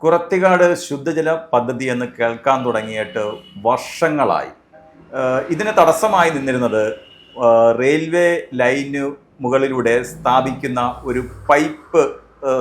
കുറത്തിക്കാട് ശുദ്ധജല പദ്ധതി എന്ന് കേൾക്കാൻ തുടങ്ങിയിട്ട് വർഷങ്ങളായി. ഇതിന് തടസ്സമായി നിന്നിരുന്നത് റെയിൽവേ ലൈന് മുകളിലൂടെ സ്ഥാപിക്കുന്ന ഒരു പൈപ്പ്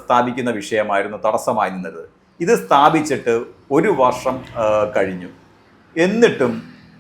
സ്ഥാപിക്കുന്ന വിഷയമായിരുന്നു തടസ്സമായി നിന്നത്. ഇത് സ്ഥാപിച്ചിട്ട് ഒരു വർഷം കഴിഞ്ഞു. എന്നിട്ടും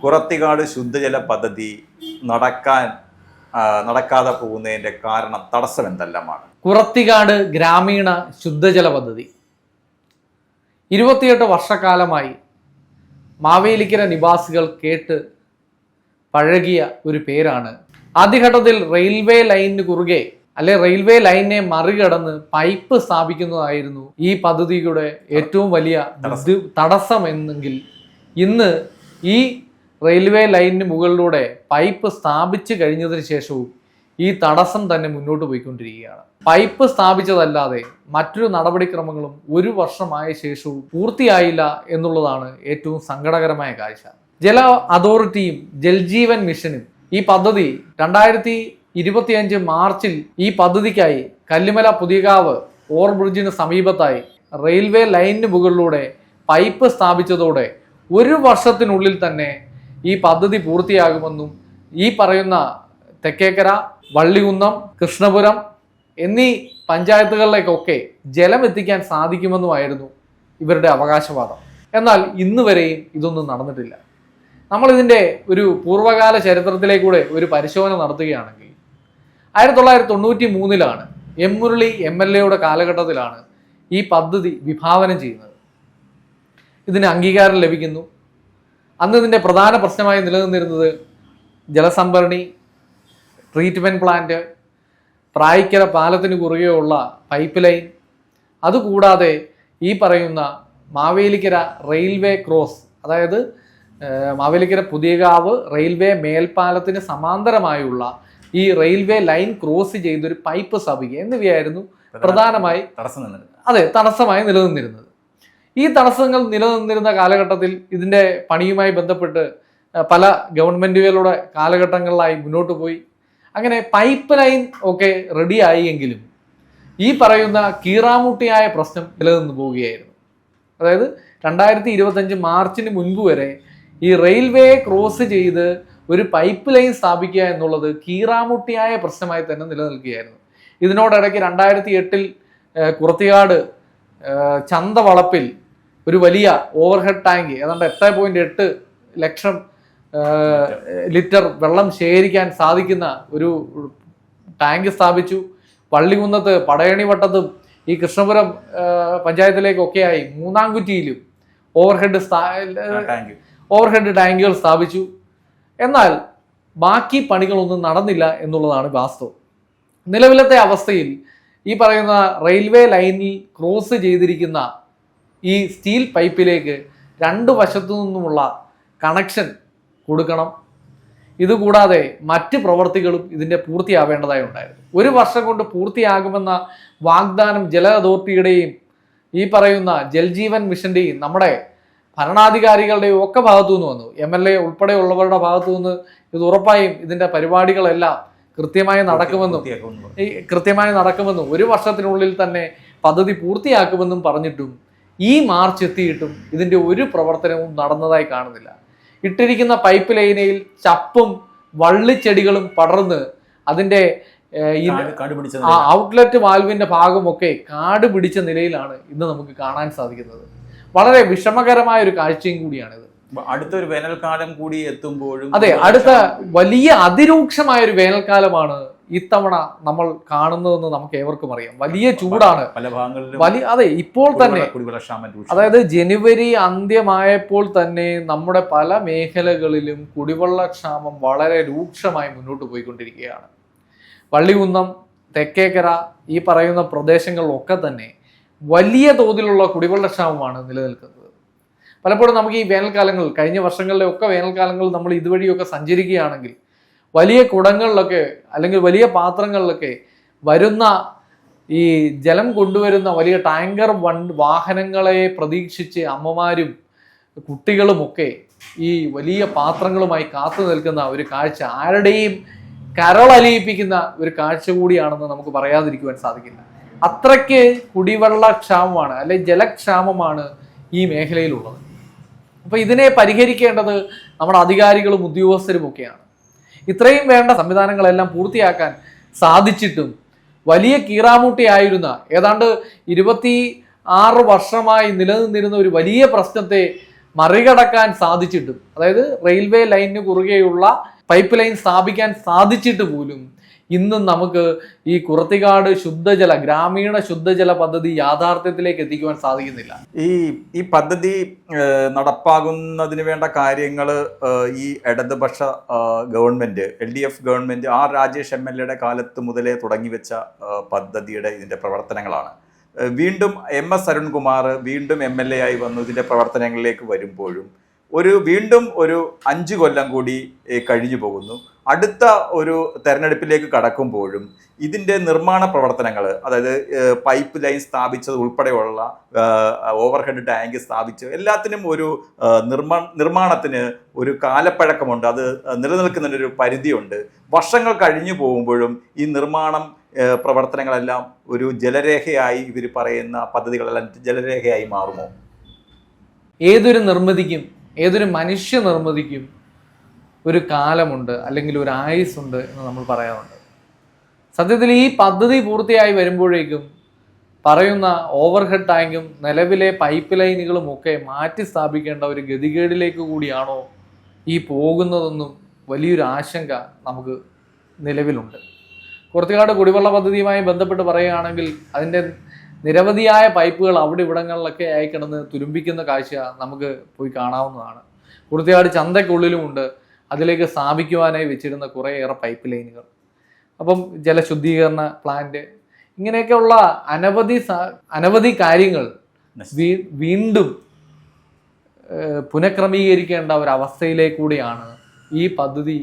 കുറത്തിക്കാട് ശുദ്ധജല പദ്ധതി നടക്കാതെ പോകുന്നതിൻ്റെ കാരണം തടസ്സം എന്തെല്ലാമാണ്? കുറത്തിക്കാട് ഗ്രാമീണ ശുദ്ധജല പദ്ധതി 28 വർഷക്കാലമായി മാവേലിക്കര നിവാസികൾ കേട്ട് പഴകിയ ഒരു പേരാണ്. ആദ്യഘട്ടത്തിൽ റെയിൽവേ ലൈനിന് കുറുകെ റെയിൽവേ ലൈനിനെ മറികടന്ന് പൈപ്പ് സ്ഥാപിക്കുന്നതായിരുന്നു ഈ പദ്ധതിയുടെ ഏറ്റവും വലിയ തടസ്സം എന്നെങ്കിൽ ഇന്ന് ഈ റെയിൽവേ ലൈനിന് മുകളിലൂടെ പൈപ്പ് സ്ഥാപിച്ചു കഴിഞ്ഞതിന് ശേഷവും ഈ തടസ്സം തന്നെ മുന്നോട്ട് പോയിക്കൊണ്ടിരിക്കുകയാണ്. പൈപ്പ് സ്ഥാപിച്ചതല്ലാതെ മറ്റൊരു നടപടിക്രമങ്ങളും ഒരു വർഷമായ ശേഷവും പൂർത്തിയായില്ല എന്നുള്ളതാണ് ഏറ്റവും സങ്കടകരമായ കാഴ്ച. ജല അതോറിറ്റിയും ജൽജീവൻ മിഷനും ഈ പദ്ധതി 2025 മാർച്ചിൽ ഈ പദ്ധതിക്കായി കല്ലുമല പുതിയകാവ് ഓവർബ്രിഡ്ജിന് സമീപത്തായി റെയിൽവേ ലൈനിന് മുകളിലൂടെ പൈപ്പ് സ്ഥാപിച്ചതോടെ ഒരു വർഷത്തിനുള്ളിൽ തന്നെ ഈ പദ്ധതി പൂർത്തിയാകുമെന്നും ഈ പറയുന്ന തെക്കേക്കര, വള്ളികുന്നം, കൃഷ്ണപുരം എന്നീ പഞ്ചായത്തുകളിലേക്കൊക്കെ ജലം എത്തിക്കാൻ സാധിക്കുമെന്നുമായിരുന്നു ഇവരുടെ അവകാശവാദം. എന്നാൽ ഇന്ന് വരെയും ഇതൊന്നും നടന്നിട്ടില്ല. നമ്മളിതിൻ്റെ ഒരു പൂർവ്വകാല ചരിത്രത്തിലേക്കൂടെ ഒരു പരിശോധന നടത്തുകയാണെങ്കിൽ 1993 എം മുരളി MLA കാലഘട്ടത്തിലാണ് ഈ പദ്ധതി വിഭാവനം ചെയ്യുന്നത്. ഇതിന് അംഗീകാരം ലഭിക്കുന്നു. അന്ന് ഇതിൻ്റെ പ്രധാന പ്രശ്നമായി നിലനിന്നിരുന്നത് ജലസംഭരണി, ട്രീറ്റ്മെൻറ്റ് പ്ലാന്റ്, പ്രായിക്കര പാലത്തിന് കുറുകെയുള്ള പൈപ്പ് ലൈൻ, അതുകൂടാതെ ഈ പറയുന്ന മാവേലിക്കര റെയിൽവേ ക്രോസ്, അതായത് മാവേലിക്കര പുതിയകാവ് റെയിൽവേ മേൽപ്പാലത്തിന് സമാന്തരമായുള്ള ഈ റെയിൽവേ ലൈൻ ക്രോസ് ചെയ്തൊരു പൈപ്പ് സ്ഥാപിക്കുക എന്നിവയായിരുന്നു പ്രധാനമായി തടസ്സമായി നിലനിന്നിരുന്നത്. ഈ തടസ്സങ്ങൾ നിലനിന്നിരുന്ന കാലഘട്ടത്തിൽ ഇതിൻ്റെ പണിയുമായി ബന്ധപ്പെട്ട് പല ഗവൺമെൻറ്റുകളുടെ കാലഘട്ടങ്ങളിലായി മുന്നോട്ട് പോയി. അങ്ങനെ പൈപ്പ് ലൈൻ ഒക്കെ റെഡിയായി എങ്കിലും ഈ പറയുന്ന കീറാമുട്ടിയായ പ്രശ്നം നിലനിന്ന് പോവുകയായിരുന്നു. അതായത് 2025 മാർച്ചിന് മുൻപ് വരെ ഈ റെയിൽവേ ക്രോസ് ചെയ്ത് ഒരു പൈപ്പ് ലൈൻ സ്ഥാപിക്കുക എന്നുള്ളത് കീറാമുട്ടിയായ പ്രശ്നമായി തന്നെ നിലനിൽക്കുകയായിരുന്നു. ഇതിനോടിടയ്ക്ക് 2008 കുറത്തിക്കാട് ചന്തവളപ്പിൽ ഒരു വലിയ ഓവർഹെഡ് ടാങ്ക്, ഏതാണ്ട് 8.8 ലക്ഷം ലിറ്റർ വെള്ളം ശേഖരിക്കാൻ സാധിക്കുന്ന ഒരു ടാങ്ക് സ്ഥാപിച്ചു. വള്ളികുന്നത്ത്, പടയണിവട്ടത്തും ഈ കൃഷ്ണപുരം പഞ്ചായത്തിലേക്കൊക്കെയായി മൂന്നാംകുറ്റിയിലും ഓവർഹെഡ് ടാങ്കുകൾ സ്ഥാപിച്ചു. എന്നാൽ ബാക്കി പണികളൊന്നും നടന്നില്ല എന്നുള്ളതാണ് വാസ്തവം. നിലവിലത്തെ അവസ്ഥയിൽ ഈ പറയുന്ന റെയിൽവേ ലൈനിൽ ക്രോസ് ചെയ്തിരിക്കുന്ന ഈ സ്റ്റീൽ പൈപ്പിലേക്ക് 2 വശത്തു നിന്നുമുള്ള കണക്ഷൻ കൊടുക്കണം. ഇതുകൂടാതെ മറ്റ് പ്രവർത്തികളും ഇതിൻ്റെ പൂർത്തിയാവേണ്ടതായി ഉണ്ടായിരുന്നു. ഒരു വർഷം കൊണ്ട് പൂർത്തിയാകുമെന്ന വാഗ്ദാനം ജല അതോറിറ്റിയുടെയും ഈ പറയുന്ന ജൽജീവൻ മിഷൻ്റെയും നമ്മുടെ ഭരണാധികാരികളുടെയും ഒക്കെ ഭാഗത്തു നിന്ന് വന്നു. MLA ഉൾപ്പെടെയുള്ളവരുടെ ഭാഗത്തു നിന്ന് ഇത് ഉറപ്പായും ഇതിൻ്റെ പരിപാടികളെല്ലാം കൃത്യമായി നടക്കുമെന്നും ഒരു വർഷത്തിനുള്ളിൽ തന്നെ പദ്ധതി പൂർത്തിയാക്കുമെന്നും പറഞ്ഞിട്ടും ഈ മാർച്ച് എത്തിയിട്ടും ഇതിൻ്റെ ഒരു പ്രവർത്തനവും നടന്നതായി കാണുന്നില്ല. ഇട്ടിരിക്കുന്ന പൈപ്പ് ലൈനയിൽ ചപ്പും വള്ളിച്ചെടികളും പടർന്ന് അതിൻ്റെ ഔട്ട്ലെറ്റ് വാൽവിൻ്റെ ഭാഗമൊക്കെ കാട് പിടിച്ച നിലയിലാണ് ഇന്ന് നമുക്ക് കാണാൻ സാധിക്കുന്നത്. വളരെ വിഷമകരമായ ഒരു കാഴ്ചയും കൂടിയാണിത്. അടുത്തൊരു വേനൽക്കാലം കൂടി എത്തുമ്പോഴും അടുത്ത വലിയ അതിരൂക്ഷമായ ഒരു വേനൽക്കാലമാണ് ഇത്തവണ നമ്മൾ കാണുന്നതെന്ന് നമുക്ക് ഏവർക്കും അറിയാം. വലിയ ചൂടാണ് പല ഭാഗങ്ങളിലും. ഇപ്പോൾ തന്നെ അതായത് ജനുവരി അന്ത്യമായപ്പോൾ തന്നെ നമ്മുടെ പല മേഖലകളിലും കുടിവെള്ളക്ഷാമം വളരെ രൂക്ഷമായി മുന്നോട്ട് പോയിക്കൊണ്ടിരിക്കുകയാണ്. വള്ളികുന്നം, തെക്കേക്കര ഈ പറയുന്ന പ്രദേശങ്ങളിലൊക്കെ തന്നെ വലിയ തോതിലുള്ള കുടിവെള്ളക്ഷാമമാണ് നിലനിൽക്കുന്നത്. പലപ്പോഴും നമുക്ക് ഈ വേനൽക്കാലങ്ങളിൽ, കഴിഞ്ഞ വർഷങ്ങളിലെ ഒക്കെ വേനൽക്കാലങ്ങളിൽ നമ്മൾ ഇതുവഴിയൊക്കെ സഞ്ചരിക്കുകയാണെങ്കിൽ വലിയ കുടങ്ങളിലൊക്കെ അല്ലെങ്കിൽ വലിയ പാത്രങ്ങളിലൊക്കെ വരുന്ന ഈ ജലം കൊണ്ടുവരുന്ന വലിയ ടാങ്കർ വാഹനങ്ങളെ പ്രതീക്ഷിച്ച് അമ്മമാരും കുട്ടികളുമൊക്കെ ഈ വലിയ പാത്രങ്ങളുമായി കാത്തു നിൽക്കുന്ന ഒരു കാഴ്ച ആരുടെയും കരളലിയിപ്പിക്കുന്ന ഒരു കാഴ്ച കൂടിയാണെന്ന് നമുക്ക് പറയാതിരിക്കുവാൻ സാധിക്കില്ല. അത്രയ്ക്ക് കുടിവെള്ളക്ഷാമമാണ് അല്ലെങ്കിൽ ജലക്ഷാമമാണ് ഈ മേഖലയിലുള്ളത്. അപ്പോൾ ഇതിനെ പരിഹരിക്കേണ്ടത് നമ്മുടെ അധികാരികളും ഉദ്യോഗസ്ഥരുമൊക്കെയാണ്. ഇത്രയും വേണ്ട സംവിധാനങ്ങളെല്ലാം പൂർത്തിയാക്കാൻ സാധിച്ചിട്ടും വലിയ കീറാമുട്ടിയായിരുന്ന ഏതാണ്ട് 26 വർഷമായി നിലനിന്നിരുന്ന ഒരു വലിയ പ്രശ്നത്തെ മറികടക്കാൻ സാധിച്ചിട്ടും, അതായത് റെയിൽവേ ലൈനിന് കുറുകെയുള്ള പൈപ്പ് ലൈൻ സ്ഥാപിക്കാൻ സാധിച്ചിട്ട് പോലും ഇന്നും നമുക്ക് ഈ കുറത്തിക്കാട് ശുദ്ധജല ഗ്രാമീണ ശുദ്ധജല പദ്ധതി യാഥാർത്ഥ്യത്തിലേക്ക് എത്തിക്കുവാൻ സാധിക്കുന്നില്ല. ഈ പദ്ധതി നടപ്പാകുന്നതിന് വേണ്ട കാര്യങ്ങൾ ഈ ഇടതുപക്ഷ government LDF government Rajesh MLA കാലത്ത് മുതലേ തുടങ്ങി വെച്ച പദ്ധതിയുടെ ഇതിന്റെ പ്രവർത്തനങ്ങളാണ്. വീണ്ടും MS അരുൺകുമാർ വീണ്ടും MLA ആയി വന്നു ഇതിന്റെ പ്രവർത്തനങ്ങളിലേക്ക് വരുമ്പോഴും വീണ്ടും ഒരു 5 കൊല്ലം കൂടി കഴിഞ്ഞു പോകുന്നു. അടുത്ത ഒരു തെരഞ്ഞെടുപ്പിലേക്ക് കടക്കുമ്പോഴും ഇതിൻ്റെ നിർമ്മാണ പ്രവർത്തനങ്ങൾ, അതായത് പൈപ്പ് ലൈൻ സ്ഥാപിച്ചത് ഉൾപ്പെടെയുള്ള ഓവർഹെഡ് ടാങ്ക് സ്ഥാപിച്ച് എല്ലാത്തിനും ഒരു നിർമ്മാണത്തിന് ഒരു കാലപ്പഴക്കമുണ്ട്. അത് നിലനിൽക്കുന്നതിനൊരു പരിധിയുണ്ട്. വർഷങ്ങൾ കഴിഞ്ഞു പോകുമ്പോഴും ഈ നിർമ്മാണം പ്രവർത്തനങ്ങളെല്ലാം ഒരു ജലരേഖയായി, ഇവർ പറയുന്ന പദ്ധതികളെല്ലാം ജലരേഖയായി മാറുമോ? ഏതൊരു നിർമ്മിതിക്കും, ഏതൊരു മനുഷ്യ നിർമ്മിതിക്കും ഒരു കാലമുണ്ട്, അല്ലെങ്കിൽ ഒരു ആയുസ്സുണ്ട് എന്ന് നമ്മൾ പറയാറുണ്ട്. സത്യത്തിൽ ഈ പദ്ധതി പൂർത്തിയായി വരുമ്പോഴേക്കും പറയുന്ന ഓവർഹെഡ് ടാങ്കും നിലവിലെ പൈപ്പ് ലൈനുകളും ഒക്കെ മാറ്റി സ്ഥാപിക്കേണ്ട ഒരു ഗതികേടിലേക്ക് കൂടിയാണോ ഈ പോകുന്നതെന്നും വലിയൊരു ആശങ്ക നമുക്ക് നിലവിലുണ്ട്. കുറത്തിക്കാട് കുടിവെള്ള പദ്ധതിയുമായി ബന്ധപ്പെട്ട് പറയുകയാണെങ്കിൽ അതിൻ്റെ നിരവധിയായ പൈപ്പുകൾ അവിടെ ഇവിടങ്ങളിലൊക്കെ ആയി കിടന്ന് തുരുമ്പിക്കുന്ന കാഴ്ച നമുക്ക് പോയി കാണാവുന്നതാണ്. കുറത്തിക്കാട് ചന്തയ്ക്കുള്ളിലുമുണ്ട് അതിലേക്ക് സ്ഥാപിക്കുവാനായി വെച്ചിരുന്ന കുറേയേറെ പൈപ്പ് ലൈനുകൾ. അപ്പം ജലശുദ്ധീകരണ പ്ലാന്റ്, ഇങ്ങനെയൊക്കെയുള്ള അനവധി കാര്യങ്ങൾ വീണ്ടും പുനഃക്രമീകരിക്കേണ്ട ഒരവസ്ഥയിലേക്കൂടിയാണ് ഈ പദ്ധതി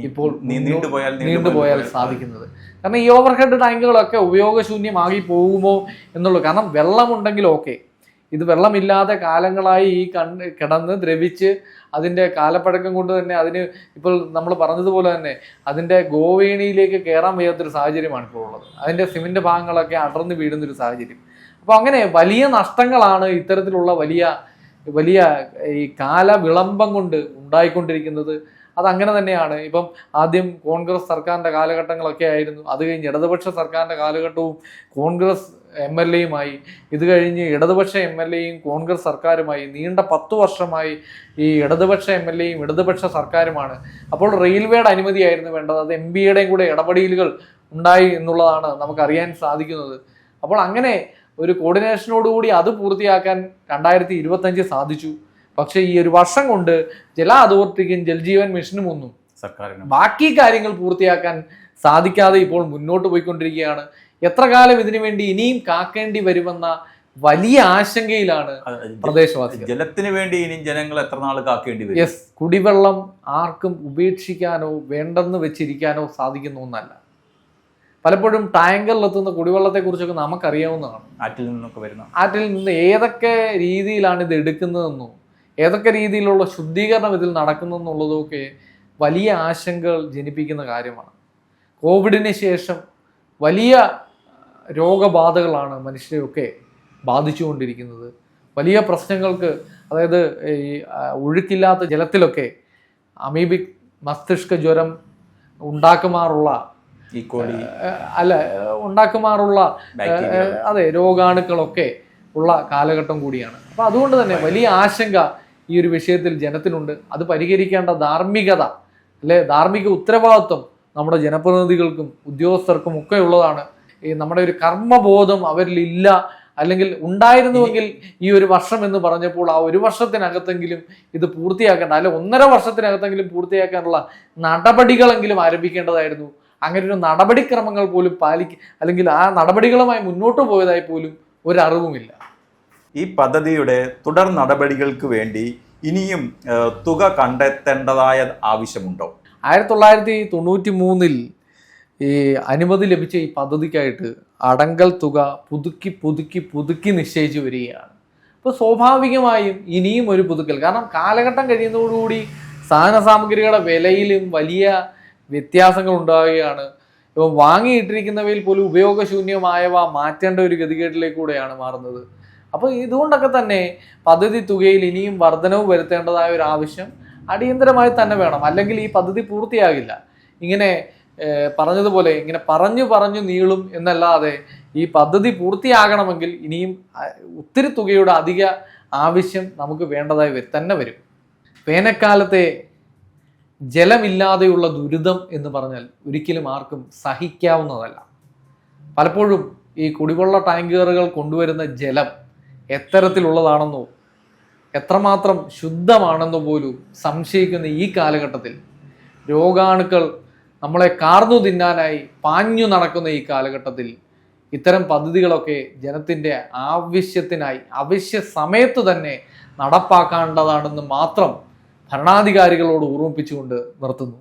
ഇപ്പോൾ നീണ്ടുപോയാൽ സാധിക്കുന്നത്. കാരണം ഈ ഓവർഹെഡ് ടാങ്കുകളൊക്കെ ഉപയോഗശൂന്യമാകി പോകുമോ എന്നുള്ളൂ. കാരണം വെള്ളമുണ്ടെങ്കിലും ഓക്കെ, ഇത് വെള്ളമില്ലാതെ കാലങ്ങളായി ഈ കിടന്ന് ദ്രവിച്ച് അതിൻ്റെ കാലപ്പഴക്കം കൊണ്ട് തന്നെ അതിന് ഇപ്പോൾ നമ്മൾ പറഞ്ഞതുപോലെ തന്നെ അതിൻ്റെ ഗോവേണിയിലേക്ക് കയറാൻ വയ്യാത്തൊരു സാഹചര്യമാണ് ഇപ്പോൾ ഉള്ളത്. അതിൻ്റെ സിമെൻറ്റ് ഭാഗങ്ങളൊക്കെ അടർന്നു വീഴുന്നൊരു സാഹചര്യം. അപ്പോൾ അങ്ങനെ വലിയ നഷ്ടങ്ങളാണ് ഇത്തരത്തിലുള്ള വലിയ ഈ കാലവിളംബം കൊണ്ട് ഉണ്ടായിക്കൊണ്ടിരിക്കുന്നത്. അതങ്ങനെ തന്നെയാണ്. ഇപ്പം ആദ്യം കോൺഗ്രസ് സർക്കാരിൻ്റെ കാലഘട്ടങ്ങളൊക്കെ ആയിരുന്നു, അത് കഴിഞ്ഞ് ഇടതുപക്ഷ സർക്കാരിൻ്റെ കാലഘട്ടവും കോൺഗ്രസ് MLAയുമായി, ഇത് കഴിഞ്ഞ് ഇടതുപക്ഷ MLAയും കോൺഗ്രസ് സർക്കാരുമായി നീണ്ട 10 വർഷമായി ഈ ഇടതുപക്ഷ MLAയും ഇടതുപക്ഷ സർക്കാരുമാണ്. അപ്പോൾ റെയിൽവേയുടെ അനുമതിയായിരുന്നു വേണ്ടത്, അത് MPയുടെയും കൂടെ ഇടപെടലുകൾ ഉണ്ടായി എന്നുള്ളതാണ് നമുക്കറിയാൻ സാധിക്കുന്നത്. അപ്പോൾ അങ്ങനെ ഒരു കോർഡിനേഷനോടുകൂടി അത് പൂർത്തിയാക്കാൻ 2025 സാധിച്ചു. പക്ഷേ ഈ ഒരു വർഷം കൊണ്ട് ജല അതോറിറ്റിക്കും ജൽജീവൻ മിഷനും ഒന്നും ബാക്കി കാര്യങ്ങൾ പൂർത്തിയാക്കാൻ സാധിക്കാതെ ഇപ്പോൾ മുന്നോട്ട് പോയിക്കൊണ്ടിരിക്കുകയാണ്. എത്ര കാലം ഇതിനു വേണ്ടി ഇനിയും കാക്കേണ്ടി വരുമെന്ന വലിയ ആശങ്കയിലാണ് പ്രദേശവാസികൾ. ജലത്തിന് വേണ്ടി ഇനിയും ജനങ്ങൾ എത്ര നാൾ കാക്കേണ്ടി വരും? യെസ്, കുടിവെള്ളം ആർക്കും ഉപേക്ഷിക്കാനോ വേണ്ടെന്ന് വെച്ചിരിക്കാനോ സാധിക്കുന്ന ഒന്നല്ല. പലപ്പോഴും ടാങ്കറിലെത്തുന്ന കുടിവെള്ളത്തെ കുറിച്ചൊക്കെ നമുക്കറിയാവുന്നതാണ്. ആറ്റിൽ നിന്ന് ഏതൊക്കെ രീതിയിലാണ് ഇത് എടുക്കുന്നതെന്നോ ഏതൊക്കെ രീതിയിലുള്ള ശുദ്ധീകരണം ഇതിൽ നടക്കുന്നെന്നുള്ളതൊക്കെ വലിയ ആശങ്കകൾ ജനിപ്പിക്കുന്ന കാര്യമാണ്. കോവിഡിന് ശേഷം വലിയ രോഗബാധകളാണ് മനുഷ്യരെയൊക്കെ ബാധിച്ചുകൊണ്ടിരിക്കുന്നത്. വലിയ പ്രശ്നങ്ങൾക്ക്, അതായത് ഈ ഒഴുക്കില്ലാത്ത ജലത്തിലൊക്കെ അമീബിക് മസ്തിഷ്ക ജ്വരം ഉണ്ടാക്കുമാറുള്ള രോഗാണുക്കളൊക്കെ ഉള്ള കാലഘട്ടം കൂടിയാണ്. അപ്പോൾ അതുകൊണ്ട് തന്നെ വലിയ ആശങ്ക ഈ ഒരു വിഷയത്തിൽ ജനത്തിനുണ്ട്. അത് പരിഹരിക്കേണ്ട ധാർമ്മികത, ധാർമ്മിക ഉത്തരവാദിത്വം നമ്മുടെ ജനപ്രതിനിധികൾക്കും ഉദ്യോഗസ്ഥർക്കും ഒക്കെ ഉള്ളതാണ്. ഈ നമ്മുടെ ഒരു കർമ്മബോധം അവരിലില്ല, അല്ലെങ്കിൽ ഉണ്ടായിരുന്നുവെങ്കിൽ ഈ ഒരു വർഷം എന്ന് പറഞ്ഞപ്പോൾ ആ ഒരു വർഷത്തിനകത്തെങ്കിലും ഇത് പൂർത്തിയാക്കേണ്ട, അല്ലെ 1.5 വർഷത്തിനകത്തെങ്കിലും പൂർത്തിയാക്കാനുള്ള നടപടികളെങ്കിലും ആരംഭിക്കേണ്ടതായിരുന്നു. അങ്ങനെ ഒരു നടപടിക്രമങ്ങൾ പോലും അല്ലെങ്കിൽ ആ നടപടികളുമായി മുന്നോട്ട് പോയതായി പോലും ഒരറിവുമില്ല. ഈ പദ്ധതിയുടെ തുടർ നടപടികൾക്ക് വേണ്ടി ഇനിയും തുക കണ്ടെത്തേണ്ടതായ ആവശ്യമുണ്ടോ? 1993 ഈ അനുമതി ലഭിച്ച ഈ പദ്ധതിക്കായിട്ട് അടങ്കൽ തുക പുതുക്കി നിശ്ചയിച്ചു വരികയാണ്. അപ്പോൾ സ്വാഭാവികമായും ഇനിയും ഒരു പുതുക്കൽ, കാരണം കാലഘട്ടം കഴിയുന്നതോടുകൂടി സാധന സാമഗ്രികളുടെ വിലയിലും വലിയ വ്യത്യാസങ്ങൾ ഉണ്ടാവുകയാണ്. ഇപ്പം വാങ്ങിയിട്ടിരിക്കുന്നവയിൽ പോലും ഉപയോഗശൂന്യമായവ മാറ്റേണ്ട ഒരു ഗതികേട്ടിലേക്കൂടെയാണ് മാറുന്നത്. അപ്പോൾ ഇതുകൊണ്ടൊക്കെ തന്നെ പദ്ധതി തുകയിൽ ഇനിയും വർധനവ് വരുത്തേണ്ടതായ ഒരു ആവശ്യം അടിയന്തരമായി തന്നെ വേണം. അല്ലെങ്കിൽ ഈ പദ്ധതി പൂർത്തിയാകില്ല. ഇങ്ങനെ പറഞ്ഞതുപോലെ ഇങ്ങനെ പറഞ്ഞു നീളും എന്നല്ലാതെ ഈ പദ്ധതി പൂർത്തിയാകണമെങ്കിൽ ഇനിയും ഒത്തിരി തുകയുടെ അധിക ആവശ്യം നമുക്ക് വേണ്ടതായി തന്നെ വരും. വേനൽക്കാലത്തെ ജലമില്ലാതെയുള്ള ദുരിതം എന്ന് പറഞ്ഞാൽ ഒരിക്കലും ആർക്കും സഹിക്കാവുന്നതല്ല. പലപ്പോഴും ഈ കുടിവെള്ള ടാങ്കറുകൾ കൊണ്ടുവരുന്ന ജലം എത്തരത്തിലുള്ളതാണെന്നോ എത്രമാത്രം ശുദ്ധമാണെന്നോ പോലും സംശയിക്കുന്ന ഈ കാലഘട്ടത്തിൽ, രോഗാണുക്കൾ നമ്മളെ കാർന്നു തിന്നാനായി പാഞ്ഞു നടക്കുന്ന ഈ കാലഘട്ടത്തിൽ ഇത്തരം പദ്ധതികളൊക്കെ ജനത്തിൻ്റെ ആവശ്യത്തിനായി അവശ്യ സമയത്ത് തന്നെ നടപ്പാക്കേണ്ടതാണെന്ന് മാത്രം ഭരണാധികാരികളോട് ഓർമ്മിപ്പിച്ചുകൊണ്ട് നിർത്തുന്നു.